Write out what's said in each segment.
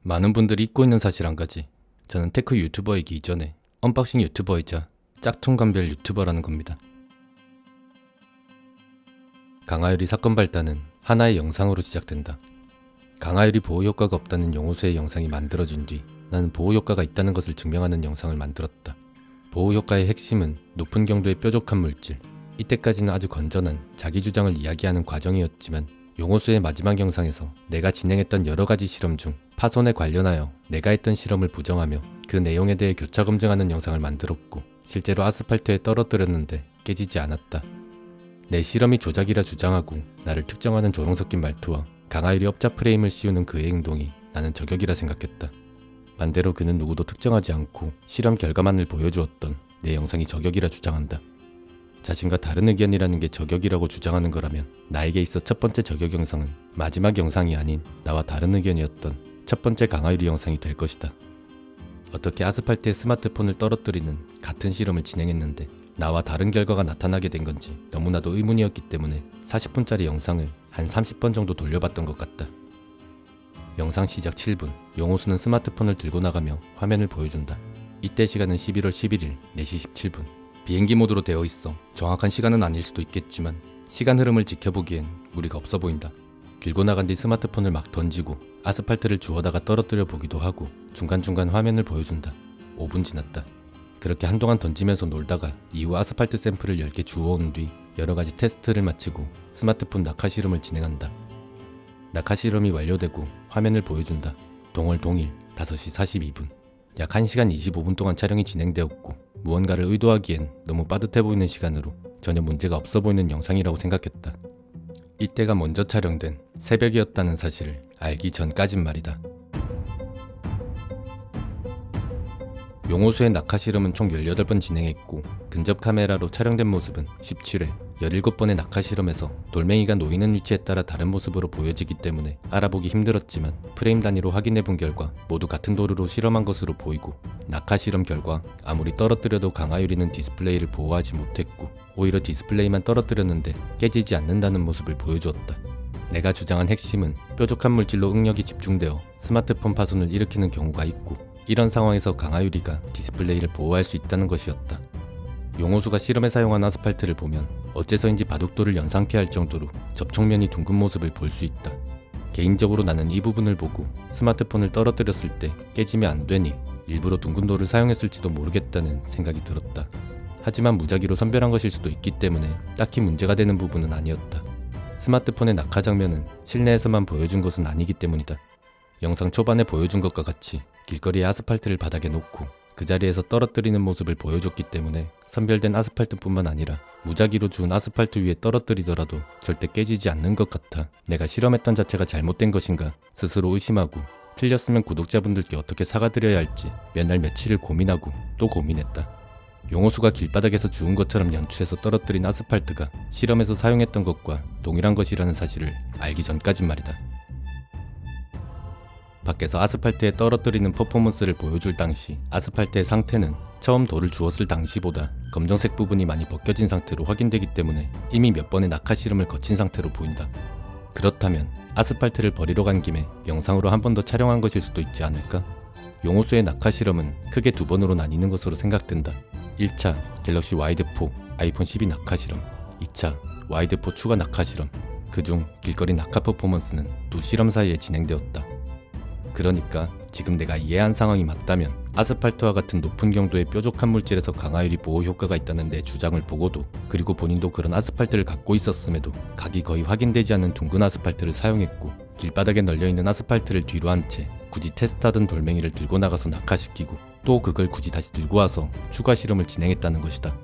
많은 분들이 잊고 있는 사실 한 가지. 저는 테크 유튜버이기 이전에 언박싱 유튜버이자 짝퉁감별 유튜버라는 겁니다. 강하율이 사건 발단은 하나의 영상으로 시작된다. 강하율이 보호효과가 없다는 용호수의 영상이 만들어진 뒤 나는 보호효과가 있다는 것을 증명하는 영상을 만들었다. 보호효과의 핵심은 높은 경도의 뾰족한 물질. 이때까지는 아주 건전한 자기 주장을 이야기하는 과정이었지만 용호수의 마지막 영상에서 내가 진행했던 여러가지 실험 중 파손에 관련하여 내가 했던 실험을 부정하며 그 내용에 대해 교차 검증하는 영상을 만들었고 실제로 아스팔트에 떨어뜨렸는데 깨지지 않았다. 내 실험이 조작이라 주장하고 나를 특정하는 조롱 섞인 말투와 강하율이 업자 프레임을 씌우는 그의 행동이 나는 저격이라 생각했다. 반대로 그는 누구도 특정하지 않고 실험 결과만을 보여주었던 내 영상이 저격이라 주장한다. 자신과 다른 의견이라는 게 저격이라고 주장하는 거라면 나에게 있어 첫 번째 저격 영상은 마지막 영상이 아닌 나와 다른 의견이었던 첫 번째 강하율이 영상이 될 것이다. 어떻게 아스팔트에 스마트폰을 떨어뜨리는 같은 실험을 진행했는데 나와 다른 결과가 나타나게 된 건지 너무나도 의문이었기 때문에 40분짜리 영상을 한 30번 정도 돌려봤던 것 같다. 영상 시작 7분, 용호수는 스마트폰을 들고 나가며 화면을 보여준다. 이때 시간은 11월 11일 4시 17분. 비행기 모드로 되어 있어 정확한 시간은 아닐 수도 있겠지만 시간 흐름을 지켜보기엔 무리가 없어 보인다. 들고 나간 뒤 스마트폰을 막 던지고 아스팔트를 주워다가 떨어뜨려 보기도 하고 중간중간 화면을 보여준다. 5분 지났다. 그렇게 한동안 던지면서 놀다가 이후 아스팔트 샘플을 10개 주워온 뒤 여러가지 테스트를 마치고 스마트폰 낙하 실험을 진행한다. 낙하 실험이 완료되고 화면을 보여준다. 동월 동일 5시 42분. 약 1시간 25분 동안 촬영이 진행되었고 무언가를 의도하기엔 너무 빠듯해 보이는 시간으로 전혀 문제가 없어 보이는 영상이라고 생각했다. 이때가 먼저 촬영된 새벽이었다는 사실을 알기 전까진 말이다. 용호수의 낙하 실험은 총 18번 진행했고 근접 카메라로 촬영된 모습은 17회, 17번의 낙하 실험에서 돌멩이가 놓이는 위치에 따라 다른 모습으로 보여지기 때문에 알아보기 힘들었지만 프레임 단위로 확인해본 결과 모두 같은 도루로 실험한 것으로 보이고 낙하 실험 결과 아무리 떨어뜨려도 강하율이는 디스플레이를 보호하지 못했고 오히려 디스플레이만 떨어뜨렸는데 깨지지 않는다는 모습을 보여주었다. 내가 주장한 핵심은 뾰족한 물질로 응력이 집중되어 스마트폰 파손을 일으키는 경우가 있고 이런 상황에서 강하율이가 디스플레이를 보호할 수 있다는 것이었다. 용호수가 실험에 사용한 아스팔트를 보면 어째서인지 바둑돌을 연상케 할 정도로 접촉면이 둥근 모습을 볼 수 있다. 개인적으로 나는 이 부분을 보고 스마트폰을 떨어뜨렸을 때 깨지면 안 되니 일부러 둥근 돌을 사용했을지도 모르겠다는 생각이 들었다. 하지만 무작위로 선별한 것일 수도 있기 때문에 딱히 문제가 되는 부분은 아니었다. 스마트폰의 낙하 장면은 실내에서만 보여준 것은 아니기 때문이다. 영상 초반에 보여준 것과 같이 길거리에 아스팔트를 바닥에 놓고 그 자리에서 떨어뜨리는 모습을 보여줬기 때문에 선별된 아스팔트뿐만 아니라 무작위로 주운 아스팔트 위에 떨어뜨리더라도 절대 깨지지 않는 것 같아 내가 실험했던 자체가 잘못된 것인가 스스로 의심하고 틀렸으면 구독자분들께 어떻게 사과드려야 할지 몇 날 며칠을 고민하고 또 고민했다. 용호수가 길바닥에서 주운 것처럼 연출해서 떨어뜨린 아스팔트가 실험에서 사용했던 것과 동일한 것이라는 사실을 알기 전까진 말이다. 밖에서 아스팔트에 떨어뜨리는 퍼포먼스를 보여줄 당시 아스팔트의 상태는 처음 돌을 주었을 당시보다 검정색 부분이 많이 벗겨진 상태로 확인되기 때문에 이미 몇 번의 낙하 실험을 거친 상태로 보인다. 그렇다면 아스팔트를 버리러 간 김에 영상으로 한 번 더 촬영한 것일 수도 있지 않을까? 용호수의 낙하 실험은 크게 2번으로 나뉘는 것으로 생각된다. 1차 갤럭시 와이드4 아이폰 12 낙하 실험, 2차 와이드4 추가 낙하 실험. 그중 길거리 낙하 퍼포먼스는 두 실험 사이에 진행되었다. 그러니까 지금 내가 이해한 상황이 맞다면 아스팔트와 같은 높은 경도의 뾰족한 물질에서 강하율이 보호 효과가 있다는 내 주장을 보고도 그리고 본인도 그런 아스팔트를 갖고 있었음에도 각이 거의 확인되지 않는 둥근 아스팔트를 사용했고 길바닥에 널려있는 아스팔트를 뒤로 한 채 굳이 테스트하던 돌멩이를 들고 나가서 낙하시키고 또 그걸 굳이 다시 들고 와서 추가 실험을 진행했다는 것이다.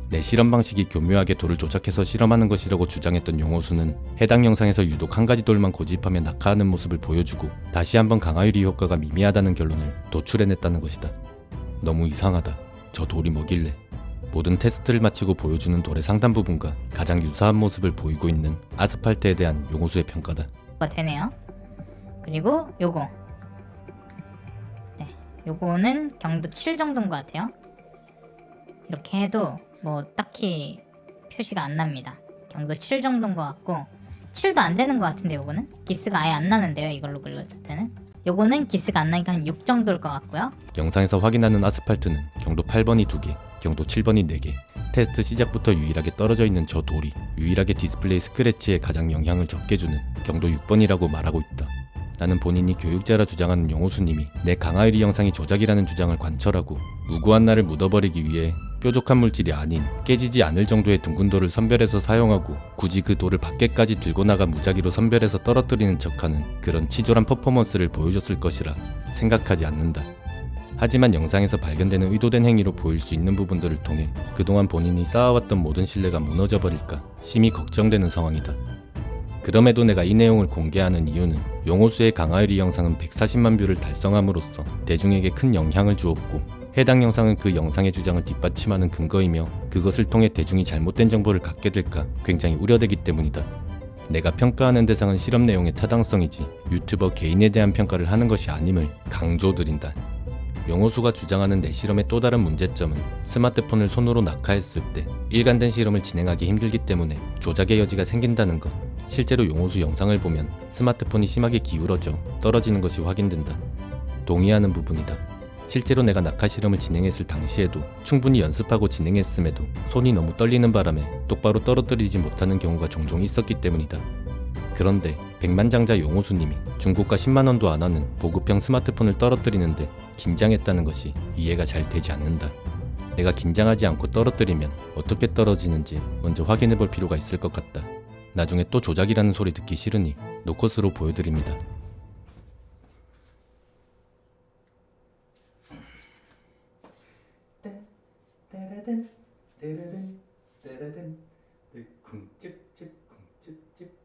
내 실험 방식이 교묘하게 돌을 조작해서 실험하는 것이라고 주장했던 용호수는 해당 영상에서 유독 한 가지 돌만 고집하며 낙하하는 모습을 보여주고 다시 한번 강하율이 효과가 미미하다는 결론을 도출해냈다는 것이다. 너무 이상하다. 저 돌이 뭐길래. 모든 테스트를 마치고 보여주는 돌의 상단 부분과 가장 유사한 모습을 보이고 있는 아스팔트에 대한 용호수의 평가다. 되네요. 그리고 요거 요거는 경도 7 정도인 것 같아요. 이렇게 해도 뭐 딱히 표시가 안 납니다. 경도 7 정도인 것 같고 7도 안 되는 것 같은데 요거는 기스가 아예 안 나는데요. 이걸로 긁었을 때는 요거는 기스가 안 나니까 한 6 정도일 것 같고요. 영상에서 확인하는 아스팔트는 경도 8번이 2개, 경도 7번이 4개. 테스트 시작부터 유일하게 떨어져 있는 저 돌이 유일하게 디스플레이 스크래치에 가장 영향을 적게 주는 경도 6번이라고 말하고 있다. 나는 본인이 교육자라 주장하는 용호수님이 내 강하유리 영상이 조작이라는 주장을 관철하고 무고한 나를 묻어버리기 위해 뾰족한 물질이 아닌 깨지지 않을 정도의 둥근 돌을 선별해서 사용하고 굳이 그 돌을 밖에까지 들고 나가 무작위로 선별해서 떨어뜨리는 척하는 그런 치졸한 퍼포먼스를 보여줬을 것이라 생각하지 않는다. 하지만 영상에서 발견되는 의도된 행위로 보일 수 있는 부분들을 통해 그동안 본인이 쌓아왔던 모든 신뢰가 무너져버릴까 심히 걱정되는 상황이다. 그럼에도 내가 이 내용을 공개하는 이유는 용호수의 강하유리 영상은 140만 뷰를 달성함으로써 대중에게 큰 영향을 주었고 해당 영상은 그 영상의 주장을 뒷받침하는 근거이며 그것을 통해 대중이 잘못된 정보를 갖게 될까 굉장히 우려되기 때문이다. 내가 평가하는 대상은 실험 내용의 타당성이지 유튜버 개인에 대한 평가를 하는 것이 아님을 강조드린다. 용호수가 주장하는 내 실험의 또 다른 문제점은 스마트폰을 손으로 낙하했을 때 일관된 실험을 진행하기 힘들기 때문에 조작의 여지가 생긴다는 것. 실제로 용호수 영상을 보면 스마트폰이 심하게 기울어져 떨어지는 것이 확인된다. 동의하는 부분이다. 실제로 내가 낙하 실험을 진행했을 당시에도 충분히 연습하고 진행했음에도 손이 너무 떨리는 바람에 똑바로 떨어뜨리지 못하는 경우가 종종 있었기 때문이다. 그런데 백만장자 용호수님이 중고가 10만원도 안 하는 보급형 스마트폰을 떨어뜨리는데 긴장했다는 것이 이해가 잘 되지 않는다. 내가 긴장하지 않고 떨어뜨리면 어떻게 떨어지는지 먼저 확인해 볼 필요가 있을 것 같다. 나중에 또 조작이라는 소리 듣기 싫으니 노컷으로 보여드립니다. 따라단 따라단 따라단 쿵찍찍 쿵찍찍.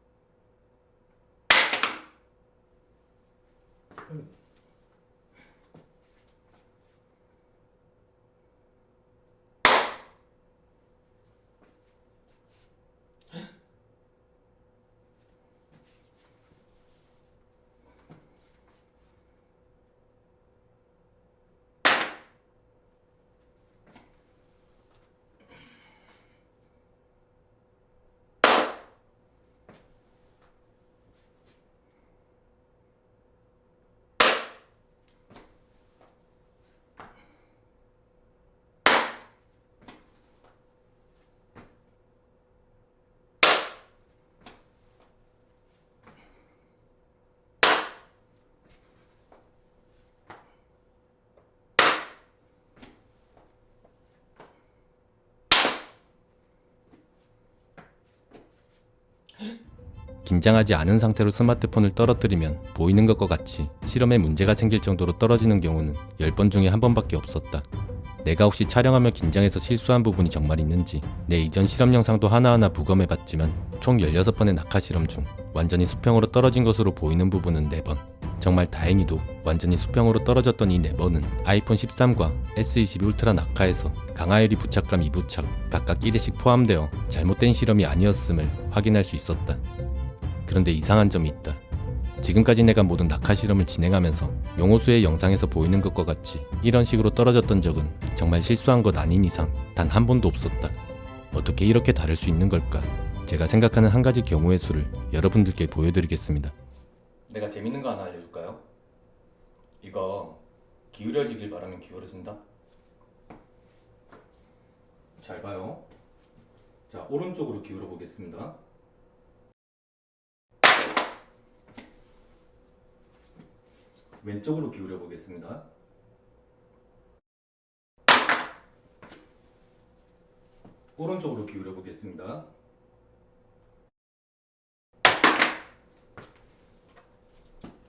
긴장하지 않은 상태로 스마트폰을 떨어뜨리면 보이는 것과 같이 실험에 문제가 생길 정도로 떨어지는 경우는 10번 중에 한 번밖에 없었다. 내가 혹시 촬영하며 긴장해서 실수한 부분이 정말 있는지 내 이전 실험 영상도 하나하나 부검해봤지만 총 16번의 낙하 실험 중 완전히 수평으로 떨어진 것으로 보이는 부분은 4번. 정말 다행히도 완전히 수평으로 떨어졌던 이 4번은 아이폰 13과 S22 울트라 낙하에서 강하유리 부착감 2부착 각각 1회씩 포함되어 잘못된 실험이 아니었음을 확인할 수 있었다. 그런데 이상한 점이 있다. 지금까지 내가 모든 낙하 실험을 진행하면서 용호수의 영상에서 보이는 것과 같이 이런 식으로 떨어졌던 적은 정말 실수한 것 아닌 이상 단 한 번도 없었다. 어떻게 이렇게 다를 수 있는 걸까? 제가 생각하는 한 가지 경우의 수를 여러분들께 보여드리겠습니다. 내가 재밌는 거 하나 알려줄까요? 이거 기울여지길 바라면 기울어진다. 잘 봐요. 자, 오른쪽으로 기울여 보겠습니다. 왼쪽으로 기울여 보겠습니다. 오른쪽으로 기울여 보겠습니다.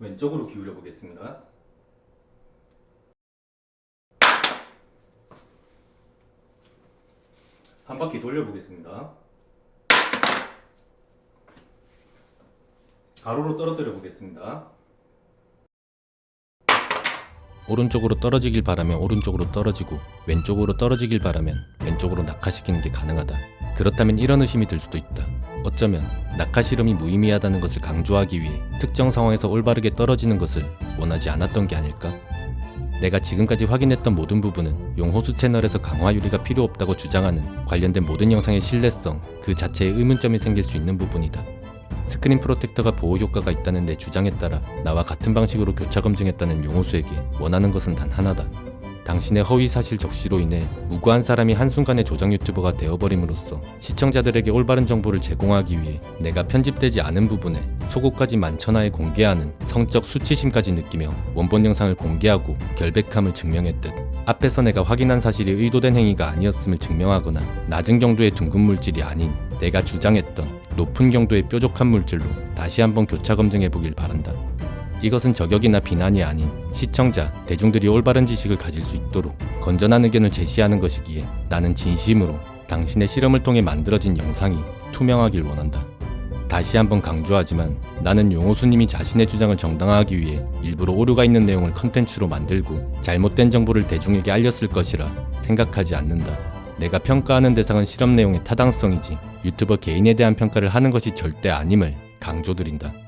왼쪽으로 기울여 보겠습니다. 한 바퀴 돌려 보겠습니다. 가로로 떨어뜨려 보겠습니다. 오른쪽으로 떨어지길 바라면 오른쪽으로 떨어지고 왼쪽으로 떨어지길 바라면 왼쪽으로 낙하시키는 게 가능하다. 그렇다면 이런 의심이 들 수도 있다. 어쩌면 낙하 실험이 무의미하다는 것을 강조하기 위해 특정 상황에서 올바르게 떨어지는 것을 원하지 않았던 게 아닐까? 내가 지금까지 확인했던 모든 부분은 용호수 채널에서 강화유리가 필요 없다고 주장하는 관련된 모든 영상의 신뢰성 그 자체에 의문점이 생길 수 있는 부분이다. 스크린 프로텍터가 보호 효과가 있다는 내 주장에 따라 나와 같은 방식으로 교차 검증했다는 용호수에게 원하는 것은 단 하나다. 당신의 허위 사실 적시로 인해 무고한 사람이 한순간에 조작 유튜버가 되어버림으로써 시청자들에게 올바른 정보를 제공하기 위해 내가 편집되지 않은 부분에 속옷까지 만천하에 공개하는 성적 수치심까지 느끼며 원본 영상을 공개하고 결백함을 증명했듯, 앞에서 내가 확인한 사실이 의도된 행위가 아니었음을 증명하거나 낮은 경도의 둥근 물질이 아닌 내가 주장했던 높은 경도의 뾰족한 물질로 다시 한번 교차 검증해보길 바란다. 이것은 저격이나 비난이 아닌 시청자, 대중들이 올바른 지식을 가질 수 있도록 건전한 의견을 제시하는 것이기에 나는 진심으로 당신의 실험을 통해 만들어진 영상이 투명하길 원한다. 다시 한번 강조하지만 나는 용호수님이 자신의 주장을 정당화하기 위해 일부러 오류가 있는 내용을 컨텐츠로 만들고 잘못된 정보를 대중에게 알렸을 것이라 생각하지 않는다. 내가 평가하는 대상은 실험 내용의 타당성이지 유튜버 개인에 대한 평가를 하는 것이 절대 아님을 강조드린다.